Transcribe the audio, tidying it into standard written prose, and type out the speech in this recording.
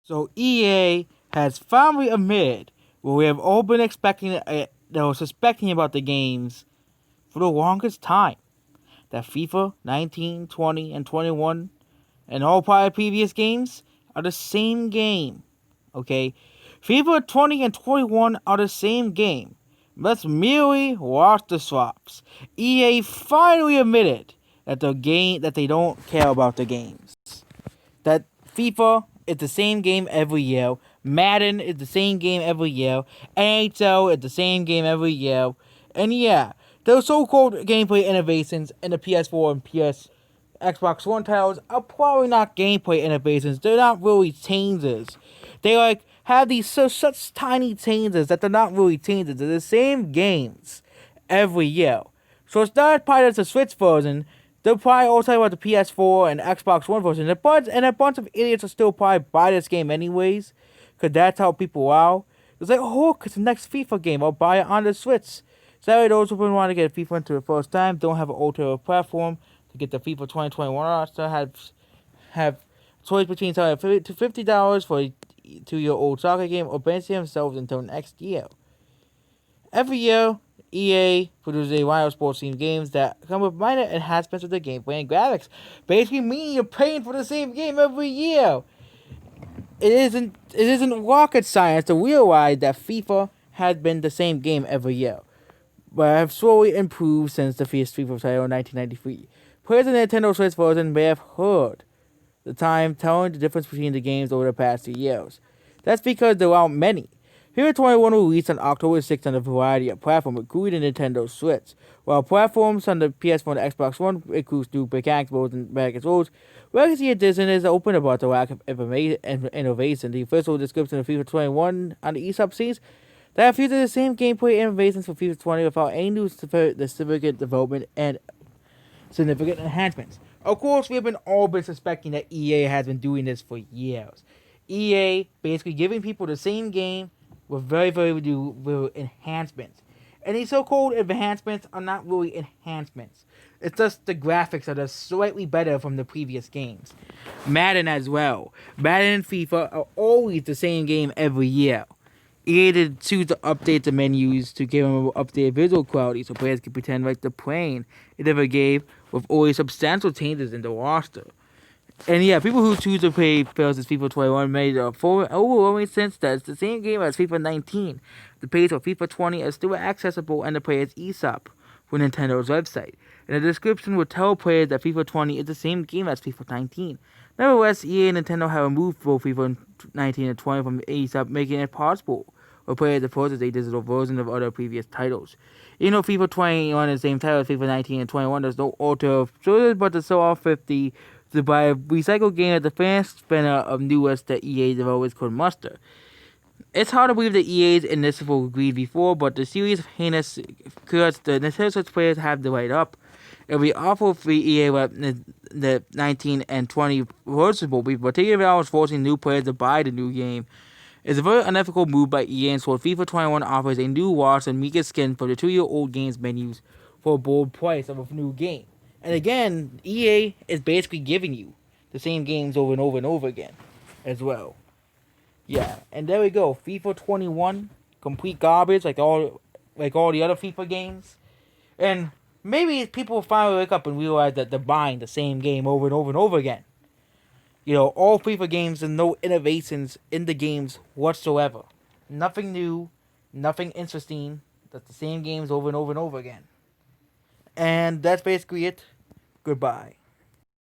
So EA has finally admitted what we have all been expecting, suspecting about the games for the longest time, that FIFA 19, 20, and 21 and all prior previous games are the same game. Okay? FIFA 20 and 21 are the same game. Let's merely watch the swaps. EA finally admitted that they don't care about the games. That FIFA is the same game every year. Madden is the same game every year. NHL is the same game every year. And yeah, those so-called gameplay innovations in the PS4 and Xbox One titles are probably not gameplay innovations. They're not really changes. They have these such tiny changes that they're not really changes. They're the same games every year. So it's not part of the Switch version. They'll probably all talk about the PS4 and Xbox One version. And a bunch of idiots will still probably buy this game anyways, because that's how people are. It's like, oh, it's the next FIFA game. I'll buy it on the Switch. Sorry, those who want to get FIFA into the first time, don't have an alternative platform to get the FIFA 2021 roster, have choice between selling $50 for a 2-year-old soccer game or benching themselves until next year. Every year, EA produces a wide of sports themed games that come with minor enhancements of the gameplay and graphics. Basically meaning you're paying for the same game every year. It isn't rocket science to realize that FIFA has been the same game every year, but have slowly improved since the first FIFA title in 1993. Players in the Nintendo Switch version may have heard the time telling the difference between the games over the past 2 years. That's because there aren't many. FIFA 21 was released on October 6th on a variety of platforms, including the Nintendo Switch, while platforms on the PS4 and Xbox One include new mechanics modes and mechanics modes. Legacy Edition is open about the lack of innovation. The official description of FIFA 21 on the eShop says that have used the same gameplay innovations for FIFA 20 without any new significant development and significant enhancements. Of course, we have all been suspecting that EA has been doing this for years. EA basically giving people the same game with very new enhancements. And these so-called enhancements are not really enhancements. It's just the graphics that are slightly better from the previous games. Madden as well. Madden and FIFA are always the same game every year. EA did choose to update the menus to give them updated visual quality so players can pretend like they're playing it never gave, with always substantial changes in the roster. And yeah, people who choose to play versus FIFA 21 made a full overwhelming sense that it's the same game as FIFA 19. The page for FIFA 20 is still accessible and the player's eShop for Nintendo's website. And the description will tell players that FIFA 20 is the same game as FIFA 19. Nevertheless, EA and Nintendo have removed both FIFA 19 and 20 from the eShop, making it possible for players to purchase a digital version of other previous titles. Even though FIFA 21 is the same title as FIFA 19 and 21, there's no alternative choices but to sell off 50 to buy a recycled game at the fast spinner of newest that EA developers could muster. It's hard to believe that EA's initial agreed before, but the series of heinous cuts the Nintendo Switch players have the right up. It would be awful for EA let the 19 and 20 purchasable be particularly if I was forcing new players to buy the new game. It's a very unethical move by EA, and so FIFA 21 offers a new wash and meager skin for the 2-year-old game's menus for a bold price of a new game. And again, EA is basically giving you the same games over and over and over again as well. Yeah, and there we go. FIFA 21, complete garbage like all the other FIFA games. And maybe people will finally wake up and realize that they're buying the same game over and over and over again. You know, all FIFA games and no innovations in the games whatsoever. Nothing new, nothing interesting. That's the same games over and over and over again. And that's basically it. Goodbye.